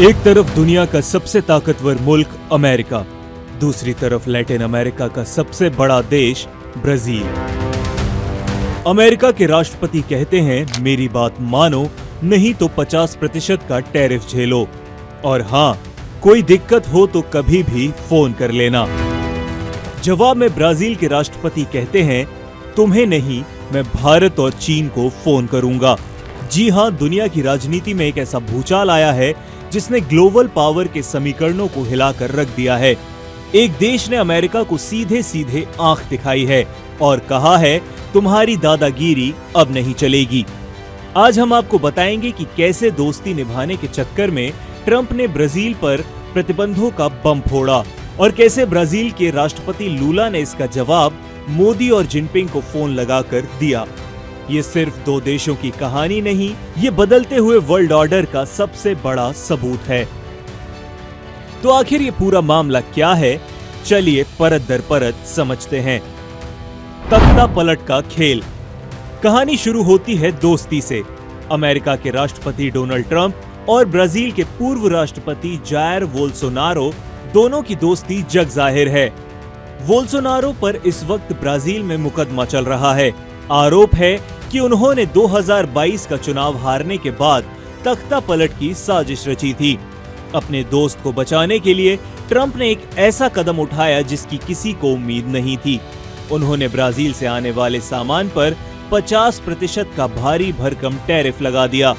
एक तरफ दुनिया का सबसे ताकतवर मुल्क अमेरिका, दूसरी तरफ लैटिन अमेरिका का सबसे बड़ा देश ब्राजील। अमेरिका के राष्ट्रपति कहते हैं मेरी बात मानो, नहीं तो 50% का टैरिफ झेलो, और हाँ, कोई दिक्कत हो तो कभी भी फोन कर लेना। जवाब में ब्राजील के राष्ट्रपति कहते हैं तुम्हें नहीं, मैं भारत और चीन को फोन करूंगा। जी हाँ, दुनिया की राजनीति में एक ऐसा भूचाल आया है जिसने ग्लोबल पावर के समीकरणों को हिलाकर रख दिया है। एक देश ने अमेरिका को सीधे सीधे आंख दिखाई है और कहा है तुम्हारी दादागिरी अब नहीं चलेगी। आज हम आपको बताएंगे कि कैसे दोस्ती निभाने के चक्कर में ट्रंप ने ब्राजील पर प्रतिबंधों का बम फोड़ा और कैसे ब्राजील के राष्ट्रपति लूला ने इसका जवाब मोदी और जिनपिंग को फोन लगाकर दिया। ये सिर्फ दो देशों की कहानी नहीं, ये बदलते हुए वर्ल्ड ऑर्डर का सबसे बड़ा सबूत है। तो आखिर ये पूरा मामला क्या है, चलिए परत दर परत समझते हैं। तख्ता पलट का खेल। कहानी शुरू होती है दोस्ती से। अमेरिका के राष्ट्रपति डोनाल्ड ट्रंप और ब्राजील के पूर्व राष्ट्रपति जायर बोल्सोनारो दोनों की दोस्ती जग जाहिर है। बोल्सोनारो पर इस वक्त ब्राजील में मुकदमा चल रहा है। आरोप है कि उन्होंने 2022 का चुनाव हारने के बाद तख्ता पलट की साजिश रची थी। अपने दोस्त को बचाने के लिए ट्रंप ने एक ऐसा कदम उठाया जिसकी किसी को उम्मीद नहीं थी। उन्होंने ब्राजील से आने वाले सामान पर 50% का भारी भरकम टैरिफ लगा दिया।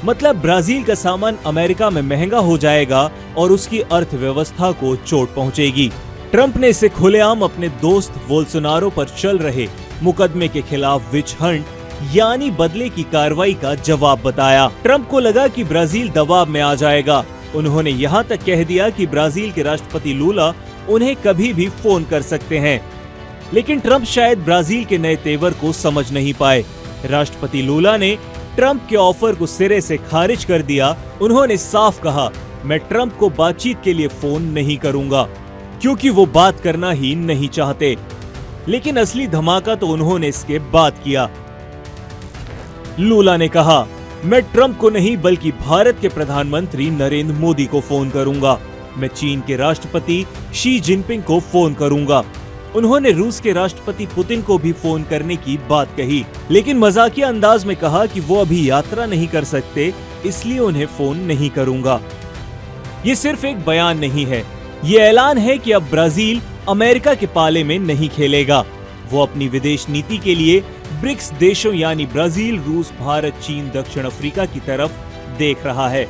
मतलब ब्राजील का सामान अमेरिका में महंगा हो जाएगा और उसकी अर्थव्यवस्था को चोट पहुंचेगी। ट्रंप ने इसे खुलेआम अपने दोस्त बोल्सोनारो पर चल रहे मुकदमे के खिलाफ विच हंट यानी बदले की कार्रवाई का जवाब बताया। ट्रंप को लगा कि ब्राजील दबाव में आ जाएगा। उन्होंने यहाँ तक कह दिया कि ब्राजील के राष्ट्रपति लूला उन्हें कभी भी फोन कर सकते हैं। लेकिन ट्रंप शायद ब्राजील के नए तेवर को समझ नहीं पाए। राष्ट्रपति लूला ने ट्रंप के ऑफर को सिरे से खारिज कर दिया। उन्होंने साफ कहा, मैं ट्रंप को बातचीत के लिए फोन नहीं करूंगा, क्योंकि वो बात करना ही नहीं चाहते। लेकिन असली धमाका तो उन्होंने इसके बाद किया। लूला ने कहा, मैं ट्रंप को नहीं बल्कि भारत के प्रधानमंत्री नरेंद्र मोदी को फोन करूंगा। मैं चीन के राष्ट्रपति शी जिनपिंग को फोन करूंगा। उन्होंने रूस के राष्ट्रपति पुतिन को भी फोन करने की बात कही, लेकिन मजाकिया अंदाज में कहा कि वो अभी यात्रा नहीं कर सकते, इसलिए उन्हें फोन नहीं करूंगा। ये सिर्फ एक बयान नहीं है, ये ऐलान है कि अब ब्राजील अमेरिका के पाले में नहीं खेलेगा। वो अपनी विदेश नीति के लिए ब्रिक्स देशों यानी ब्राजील, रूस, भारत, चीन, दक्षिण अफ्रीका की तरफ देख रहा है।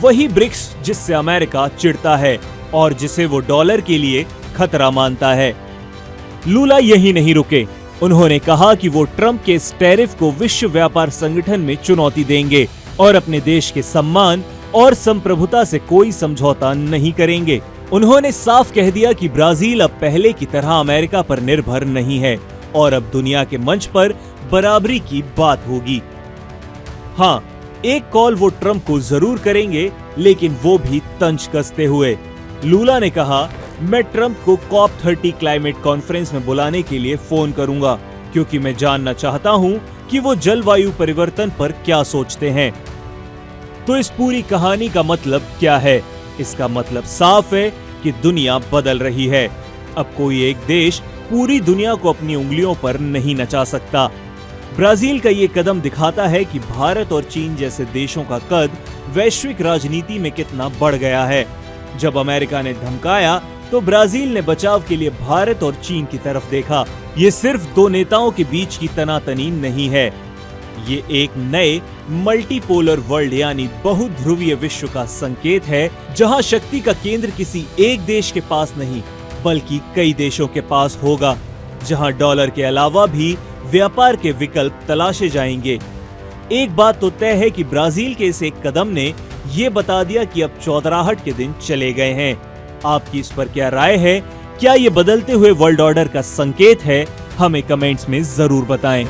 वही ब्रिक्स जिससे अमेरिका चिढ़ता है और जिसे वो डॉलर के लिए खतरा मानता है। लूला यही नहीं रुके। उन्होंने कहा कि वो ट्रंप के इस टैरिफ को विश्व व्यापार संगठन में चुनौती देंगे और अपने देश के सम्मान और संप्रभुता से कोई समझौता नहीं करेंगे। उन्होंने साफ कह दिया कि ब्राजील अब पहले की तरह अमेरिका पर निर्भर नहीं है और अब दुनिया के मंच पर बराबरी की बात होगी। हाँ, एक कॉल वो ट्रंप को जरूर करेंगे, लेकिन वो भी तंज कसते हुए। लूला ने कहा, मैं ट्रंप को COP30 क्लाइमेट कॉन्फ्रेंस में बुलाने के लिए फोन करूंगा, क्योंकि मैं जानना चाहता हूं कि वो जलवायु परिवर्तन पर क्या सोचते हैं। तो इस पूरी कहानी का मतलब क्या है? इसका मतलब साफ है कि दुनिया बदल रही है। अब कोई एक देश पूरी दुनिया को अपनी उंगलियों पर नहीं नचा सकता। ब्राजील का ये कदम दिखाता है कि भारत और चीन जैसे देशों का कद वैश्विक राजनीति में कितना बढ़ गया है। जब अमेरिका ने धमकाया तो ब्राजील ने बचाव के लिए भारत और चीन की तरफ देखा। ये सिर्फ दो नेताओं के बीच की तनातनी नहीं है, ये एक नए मल्टीपोलर वर्ल्ड यानी बहुध्रुवीय विश्व का संकेत है, जहां शक्ति का केंद्र किसी एक देश के पास नहीं बल्कि कई देशों के पास होगा, जहां डॉलर के अलावा भी व्यापार के विकल्प तलाशे जाएंगे। एक बात तो तय है कि ब्राजील के इस एक कदम ने ये बता दिया कि अब चौधराहट के दिन चले गए हैं। आपकी इस पर क्या राय है? क्या ये बदलते हुए वर्ल्ड ऑर्डर का संकेत है? हमें कमेंट्स में जरूर बताएं।